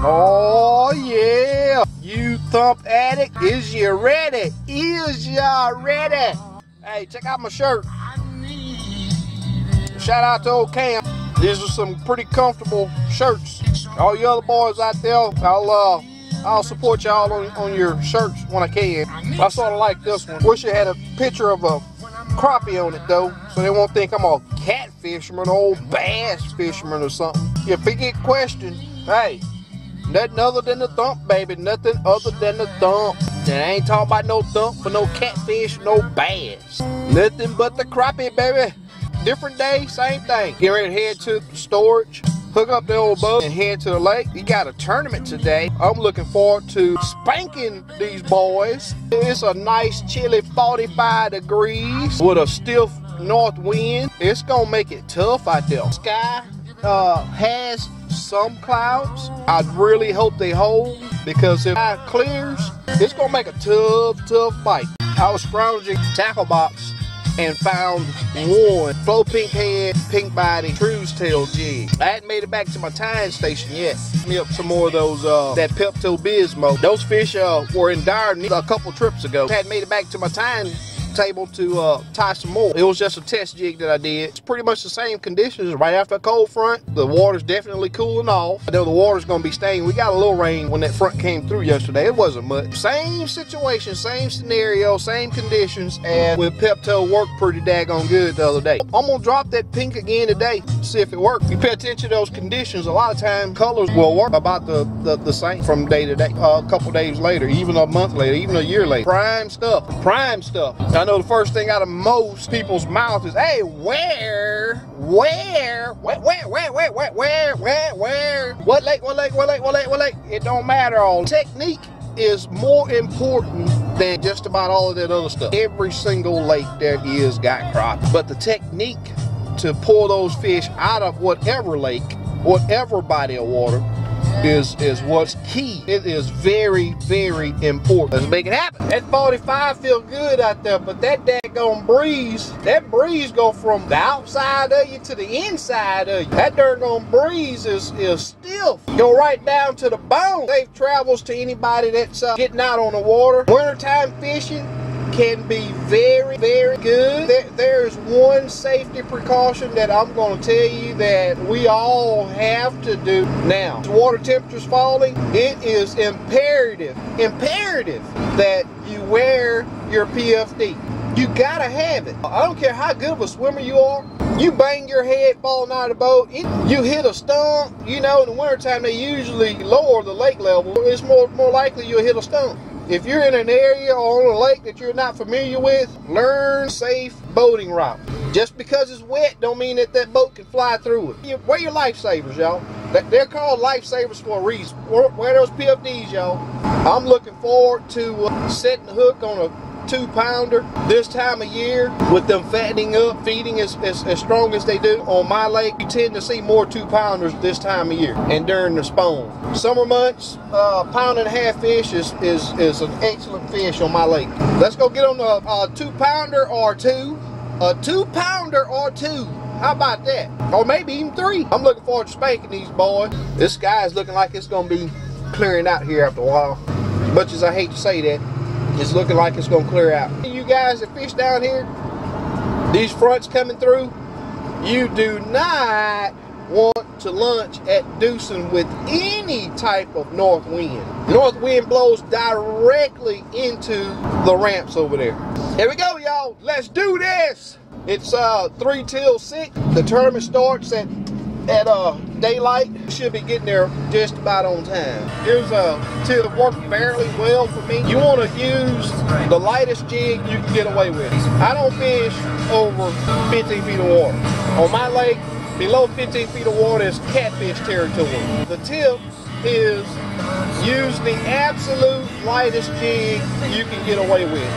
Oh yeah, you thump addict, is you ready? Is y'all ready? Hey, check out my shirt. Shout out to old Cam. These are some pretty comfortable shirts. All you other boys out there, I'll support y'all on your shirts when I can. I sort of like this one. Wish it had a picture of a crappie on it though, so they won't think I'm a catfisherman, old bass fisherman or something. If they get questioned, hey, nothing other than the thump, baby. Nothing other than the thump. And I ain't talking about no thump for no catfish, no bass. Nothing but the crappie, baby. Different day, same thing. Get ready to head to the storage, hook up the old boat, and head to the lake. We got a tournament today. I'm looking forward to spanking these boys. It's a nice chilly 45 degrees with a stiff north wind. It's gonna make it tough out there. Sky has some clouds. I really hope they hold, because if it clears, it's gonna make a tough bite. I was scrounging tackle box and found one flow pink head, pink body, true's tail jig. I hadn't made it back to my tying station yet. Me up some more of those that Pepto-Bismol. Those fish were in dire need a couple trips ago. Hadn't made it back to my tying table to tie some more. It was just a test jig that I did. It's pretty much the same conditions right after a cold front. The water's definitely cooling off. I know the water's gonna be staying. We got a little rain when that front came through yesterday. It wasn't much. Same situation, same scenario, same conditions, and with Pepto worked pretty daggone good the other day. I'm gonna drop that pink again today, see if it works. If you pay attention to those conditions, a lot of times colors will work about the same from day to day. A couple days later, even a month later, even a year later. Prime stuff. Prime stuff. I know the first thing out of most people's mouth is, hey, where? What lake? It don't matter. All technique is more important than just about all of that other stuff. Every single lake there is got crappie, but the technique to pull those fish out of whatever lake, whatever body of water, is what's key. It is very, very important. Let's make it happen. That 45 feel good out there, but that daggone breeze, that breeze go from the outside of you to the inside of you. That daggone breeze is stiff. Go right down to the bone. Safe travels to anybody that's getting out on the water. Wintertime fishing can be very, very good. There's one safety precaution that I'm going to tell you that we all have to do now. As water temperature's falling, it is imperative that you wear your PFD. You gotta have it. I don't care how good of a swimmer you are. You bang your head falling out of the boat, you hit a stump. You know, in the wintertime they usually lower the lake level. It's more likely you'll hit a stump. If you're in an area or on a lake that you're not familiar with, learn safe boating route. Just because it's wet don't mean that boat can fly through it. Wear your lifesavers, y'all. They're called lifesavers for a reason. Wear those PFDs, y'all. I'm looking forward to setting the hook on a 2-pounder this time of year with them fattening up, feeding as strong as they do. On my lake, you tend to see more 2-pounders this time of year and during the spawn. Summer months, 1.5 pound fish is an excellent fish on my lake. Let's go get on a 2-pounder or two. A 2-pounder or two. How about that? Or maybe even 3. I'm looking forward to spanking these boys. This sky is looking like it's gonna be clearing out here after a while. Much as I hate to say that, it's looking like it's gonna clear out. You guys that fish down here, these fronts coming through, you do not want to lunch at deucing with any type of north wind. North wind blows directly into the ramps over there. Here we go, y'all. Let's do this. It's 3 till 6. The tournament starts at daylight. Should be getting there just about on time. Here's a till that worked fairly well for me. You want to use the lightest jig you can get away with. I don't fish over 15 feet of water. On my lake, below 15 feet of water is catfish territory. The tip is use the absolute lightest jig you can get away with.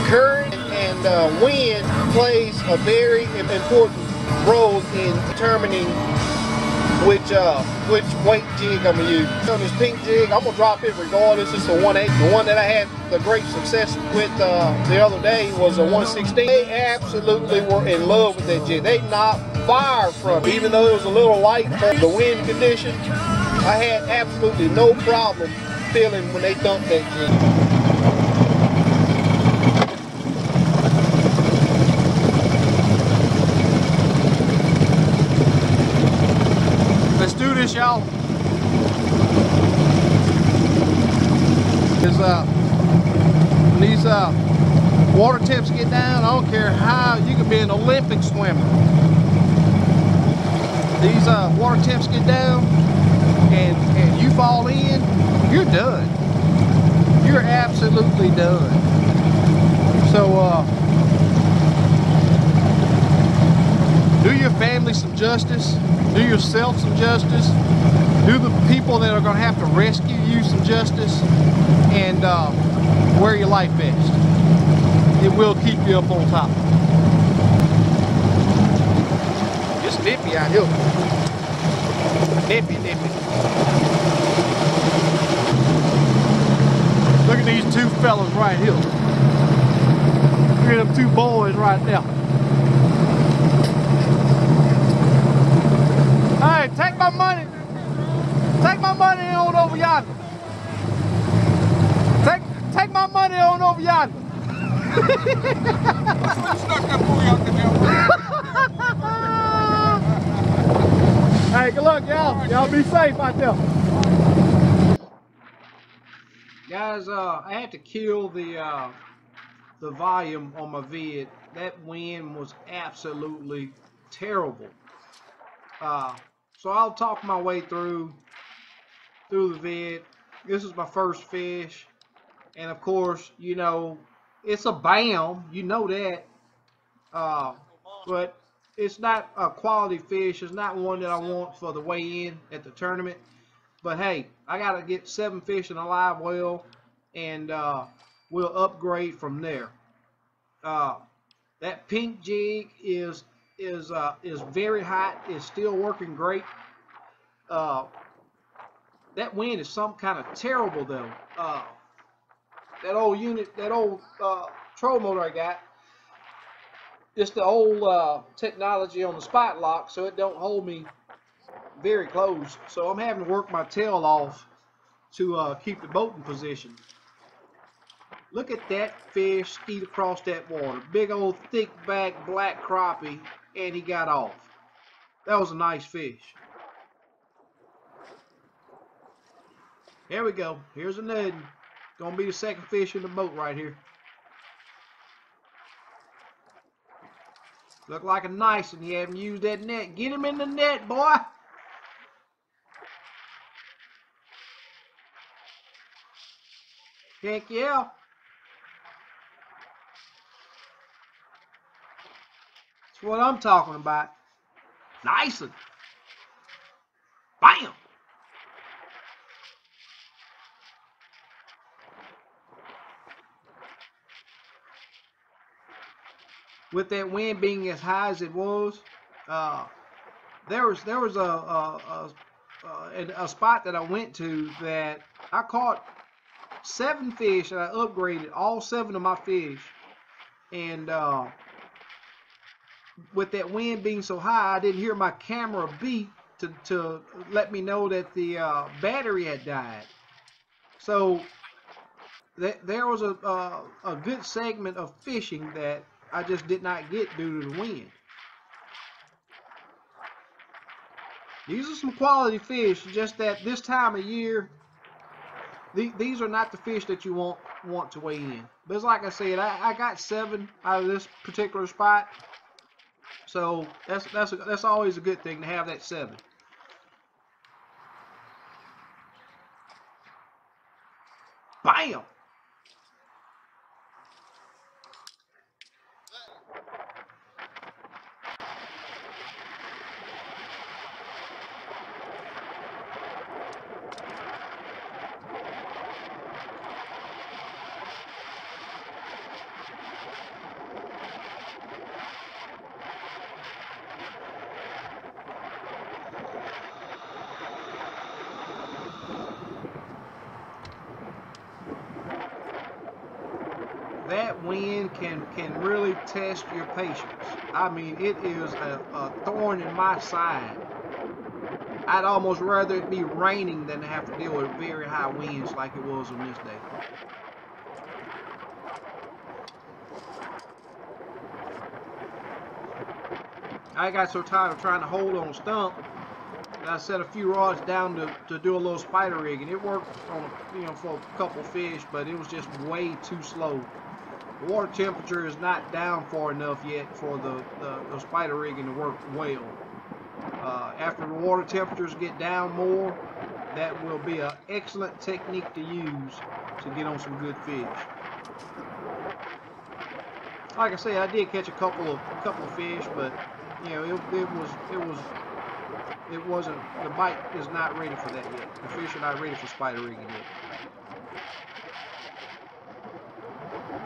Current and wind plays a very important role in determining which weight jig I'm gonna use. On this pink jig, I'm gonna drop it regardless. It's a 1/8. The one that I had the great success with the other day was a 1/16. They absolutely were in love with that jig. They knocked fire from it. Even though it was a little light for the wind condition, I had absolutely no problem feeling when they dumped that jig. Let's do this, y'all. When these water temps get down, I don't care how, you could be an Olympic swimmer. These water temps get down and you fall in, you're done. You're absolutely done. So do your family some justice. Do yourself some justice. Do the people that are going to have to rescue you some justice. And wear your life vest. It will keep you up on top. It's nippy out here. Nippy, nippy. Look at these two fellas right here. Look at them two boys right there. Hey, take my money. Take my money on over yonder. Take my money on over yonder. Hey, good luck, y'all. Y'all be safe out there. Guys, I had to kill the volume on my vid. That wind was absolutely terrible. So I'll talk my way through the vid. This is my first fish. And of course, you know, it's a BAM, you know that, but it's not a quality fish. It's not one that I want for the weigh-in at the tournament. But hey, I got to get 7 fish in a live well, and we'll upgrade from there. That pink jig is very hot. It's still working great. That wind is some kind of terrible though. That old unit, that old troll motor I got, it's the old technology on the spot lock, so it don't hold me very close. So I'm having to work my tail off to keep the boat in position. Look at that fish skeet across that water. Big old thick back black crappie, and he got off. That was a nice fish. There we go. Here's a nudge. Gonna be the second fish in the boat right here. Look like a nice one. You haven't used that net. Get him in the net, boy. Heck yeah. That's what I'm talking about. Nice one. Bam. With that wind being as high as it was, there was a spot that I went to that I caught 7 fish, and I upgraded all 7 of my fish. And with that wind being so high, I didn't hear my camera beep to let me know that the battery had died. So there was a good segment of fishing that I just did not get due to the wind. These are some quality fish, just that this time of year, these are not the fish that you want to weigh in. But it's like I said, I got 7 out of this particular spot, so that's always a good thing to have that 7. Bam! That wind can really test your patience. I mean, it is a thorn in my side. I'd almost rather it be raining than to have to deal with very high winds like it was on this day. I got so tired of trying to hold on a stump that I set a few rods down to do a little spider rigging. It worked on, for a couple fish, but it was just way too slow. The water temperature is not down far enough yet for the spider rigging to work well. After the water temperatures get down more, that will be an excellent technique to use to get on some good fish. Like I say, I did catch a couple of fish, but it wasn't, the bite is not ready for that yet. The fish are not ready for spider rigging yet.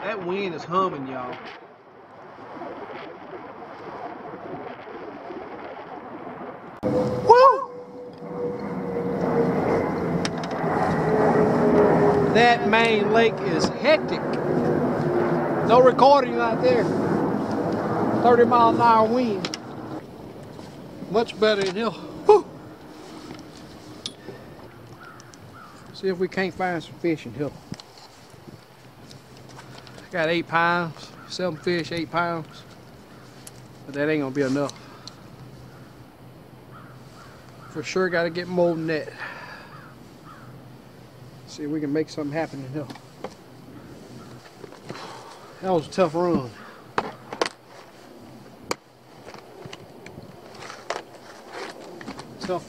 That wind is humming, y'all. Woo! That main lake is hectic. No recording out there. 30-mile-an-hour wind. Much better than here. Woo! See if we can't find some fish in here. Got 8 pounds, 7 fish, 8 pounds. But that ain't gonna be enough. For sure gotta get more than that. See if we can make something happen in here. That was a tough run.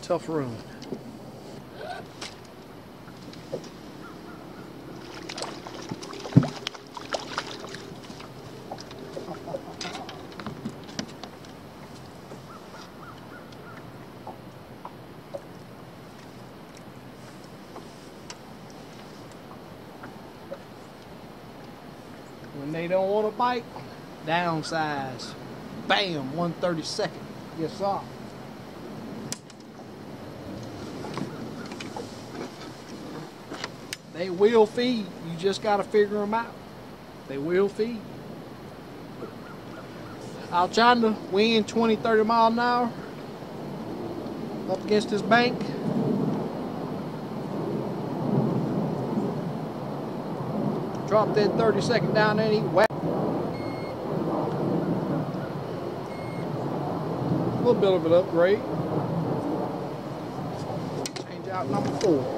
Tough run. When they don't want to bite, downsize. Bam, 1/32. Yes, sir. They will feed. You just got to figure them out. They will feed. Out yonder, wind 20, 30 miles an hour. Up against this bank. Drop that 30-second down there and eat whack. A little bit of an upgrade. Change out number 4.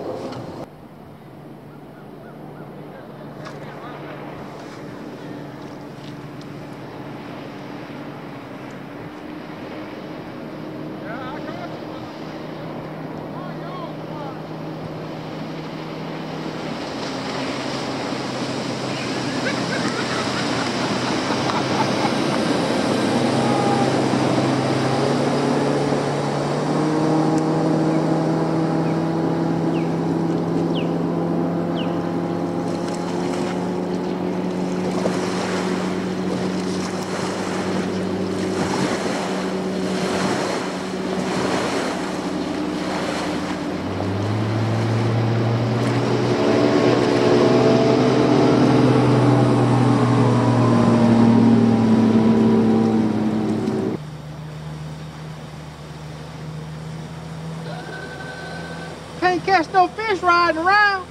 Can't catch no fish riding around.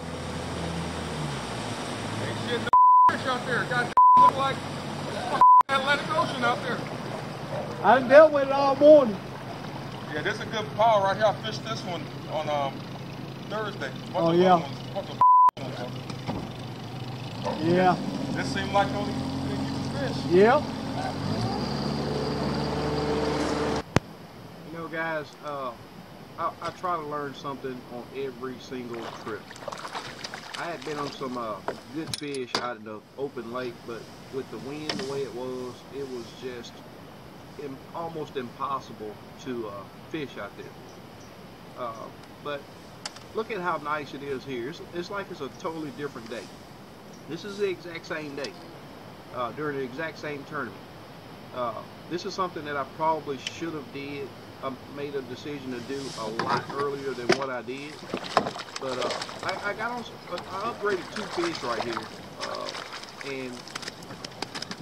Ain't shit no fish out there. God look like Atlantic Ocean out there. I done dealt with it all morning. Yeah, this is a good pile right here. I fished this one on Thursday. Oh yeah. Yeah. This seemed like only fish. Yep. You know, guys, I try to learn something on every single trip. I had been on some good fish out in the open lake, but with the wind the way it was just almost impossible to fish out there. But look at how nice it is here. It's like it's a totally different day. This is the exact same day during the exact same tournament. This is something that I probably should have made a decision to do a lot earlier than what I did. But I got on. I upgraded 2 fish right here, and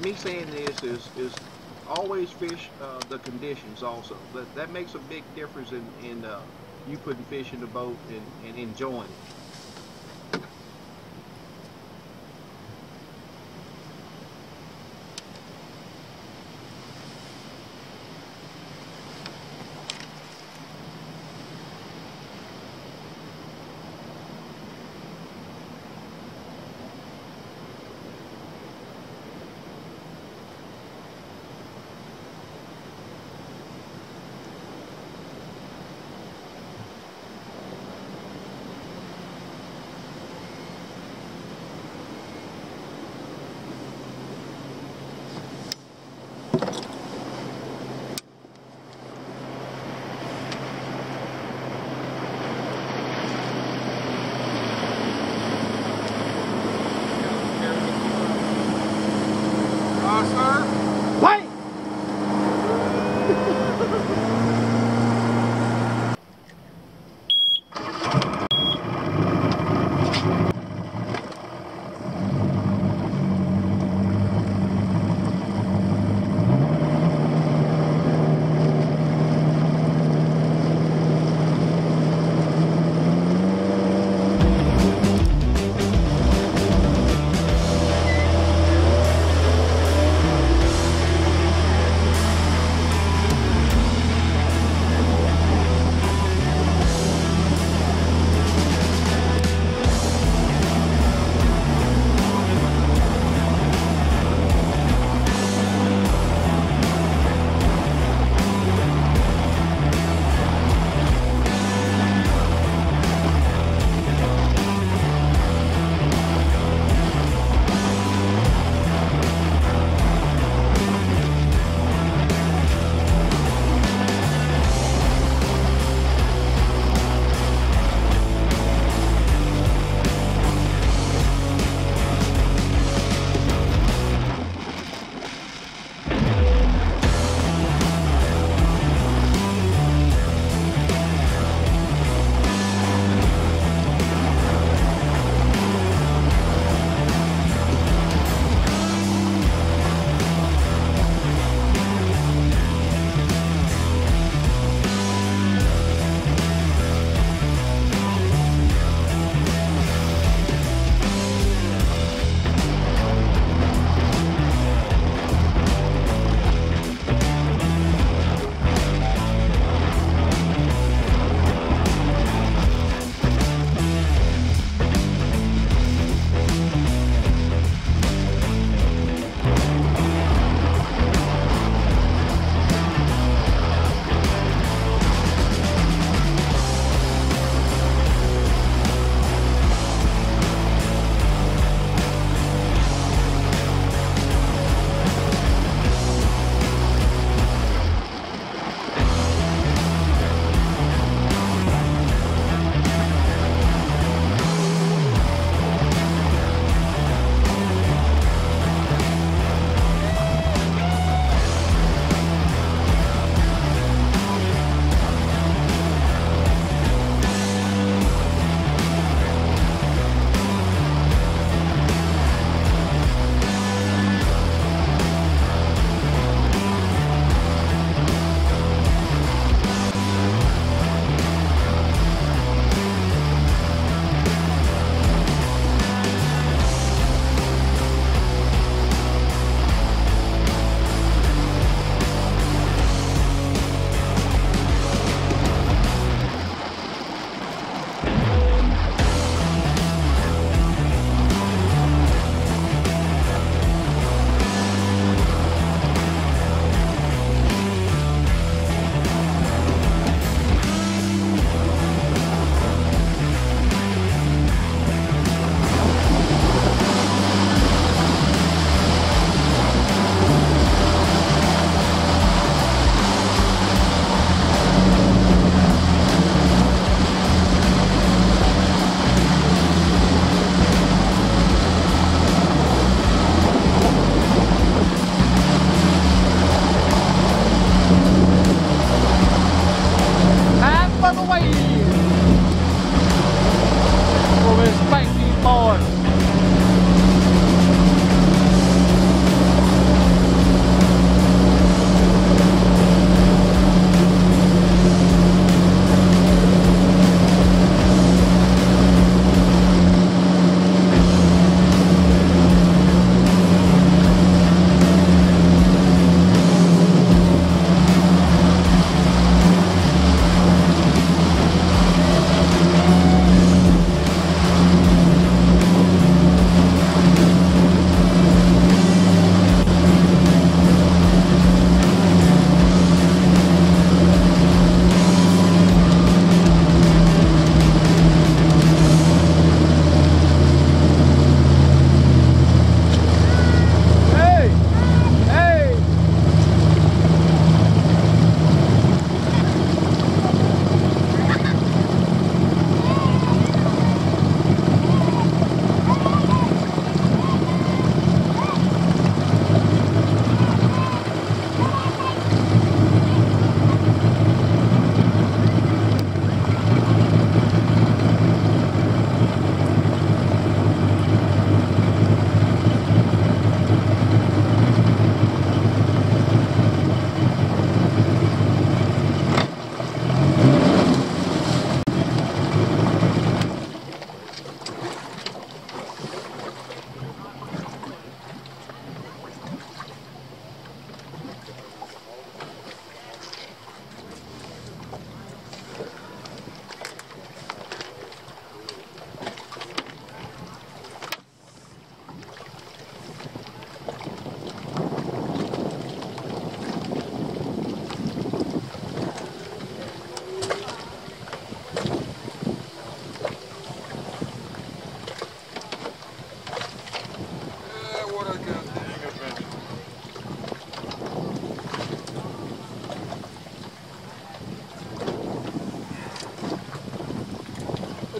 me saying this is always fish the conditions also. That makes a big difference in you putting fish in the boat and enjoying it.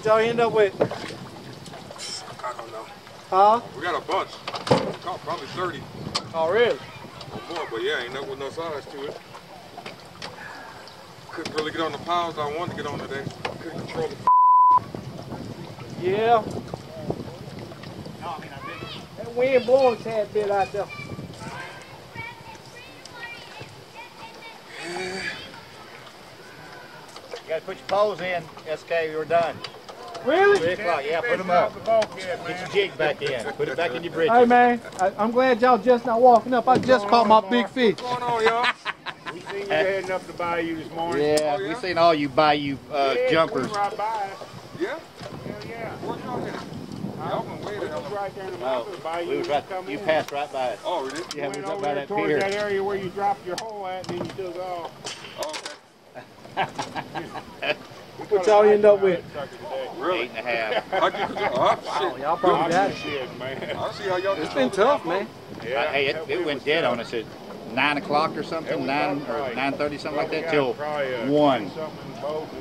y'all end up with? I don't know. Huh? We got a bunch. We caught probably 30 Oh, really? or more, but yeah, ain't nothing with no size to it. Couldn't really get on the piles I wanted to get on today. Couldn't control the. Yeah. That wind blowing a tad bit out there. You gotta put your poles in, SK, you're done. Really? 3 o'clock, yeah, put them up. Get your jig back in. Put it back in your bridge. Hey, man, I'm glad y'all just not walking up. I just caught my big fish. What's going on, y'all? We seen you heading up the bayou this morning. Yeah, Oh, yeah? we seen all you bayou jumpers. We right by us. Yeah? Hell yeah. Where y'all at? Y'all been We waiting. was right there in the No, mouth of the bayou. we was right, you passed right by us. Oh, we did? Yeah, we Went was up over by there that towards pier. that area where you dropped your hole at, and then you took off. Oh, okay. What y'all end up with? Really? 8.5. How'd you do? Oh, shit. Y'all probably got it. Shit, man. I see how y'all It's been tough, man. Yeah. Hey, it went dead on us at 9 o'clock or something, 9 or 9:30, something like that, till 1.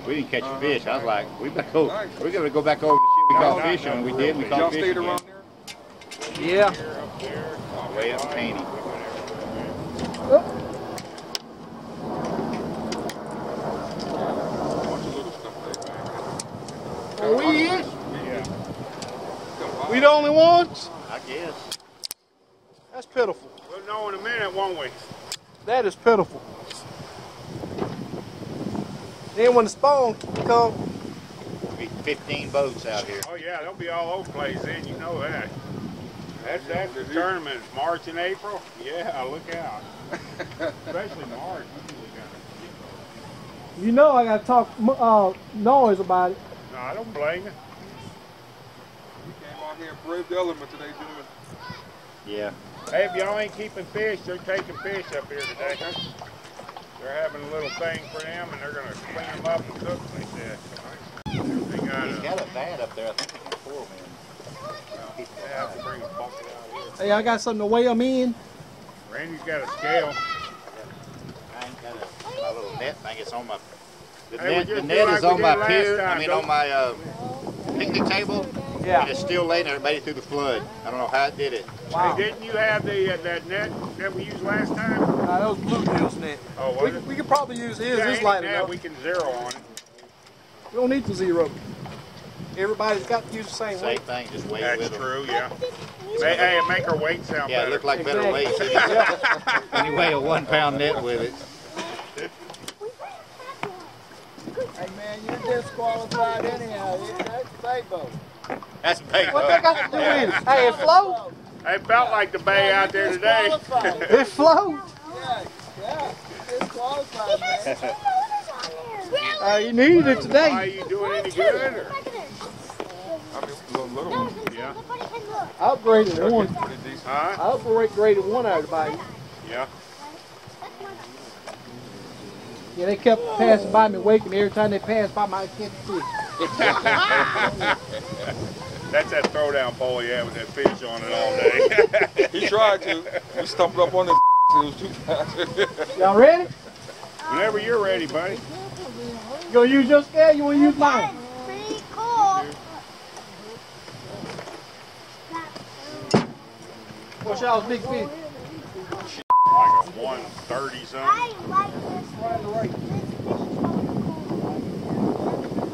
We didn't catch a fish. I was like, we better go. We're gonna go back over the shit we caught fish on. We did. We Y'all caught fish stayed again. around there? Yeah. Way up Tourney. Bunch of little stuff there, man. Oh, we is? Yeah. We the only ones? I guess. That's pitiful. We'll know in a minute, won't we? That is pitiful. Then when the spawn come, Be 15 boats out here. Oh yeah, they'll be all over the place then, you know that. That's the tournament. It's March and April. Yeah, look out. Especially March. you know I gotta talk noise about it. No, I don't blame you. We came out here and braved the element today, gentlemen. Yeah. Hey, if y'all ain't keeping fish, they're taking fish up here today. They're having a little thing for them, and they're going to clean them up and cook them, they said. They He's got a vat up there. I think he can pour them in. have to bring a bucket out here. Hey, I got something to weigh them in. Randy's got a scale. I ain't got my little net thing. It's on my. The Hey, we net, just the do net like is we on did my last pier. time, I mean, don't- on my picnic table. Yeah. And it's still laying there. It made it through the flood. I don't know how it did it. Wow. Hey, didn't you have the that net that we used last time? That was Bluegill's net. Oh, We, was it? we could probably use his. Yeah, His any light net enough. we can zero on it. We don't need to zero. Everybody's got to use the same Same weight. thing. Just weigh That's with them. true, yeah. Hey, it make our weight sound Yeah, it better. looked like better Exactly. weight. When you weigh a 1 pound net with it. Hey man, you're disqualified anyhow. That's Fabo. That's big. What that got to do with it? Hey, it float. It felt like the bay out there today. Disqualified. It float. Yeah, disqualified, man. You needed it Why are today. you doing any good? Or? I mean, little one. Yeah. I upgraded one. Pretty decent. I Huh? upgraded one out of the bayou. Yeah. Yeah, they kept passing by me waking. Every time they passed by my catch fish. That's that throwdown pole you had with that fish on it all day. He tried to. We stumbled up on this. It was too fast. Y'all ready? Whenever you're ready, buddy. You gonna use your scale? You wanna use mine? Pretty cool. What's y'all's big fish? Like a 130 something. I like this one.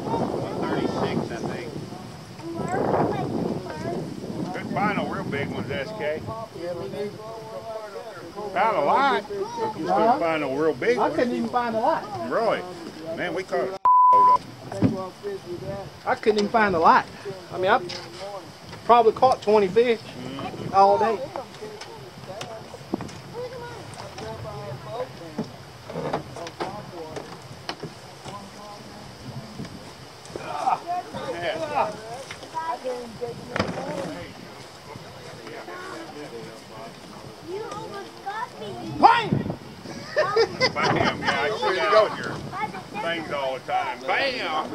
136, I think. Couldn't find no real big ones, SK. Found a lot, but you couldn't find no real big I ones. couldn't even find a lot. Really? Man, we caught a load of them. I couldn't even find a lot. I mean, I probably caught 20 fish all day. Yeah. You almost got me. Bam! Bam, yeah, I see that on your things all the time. Bam!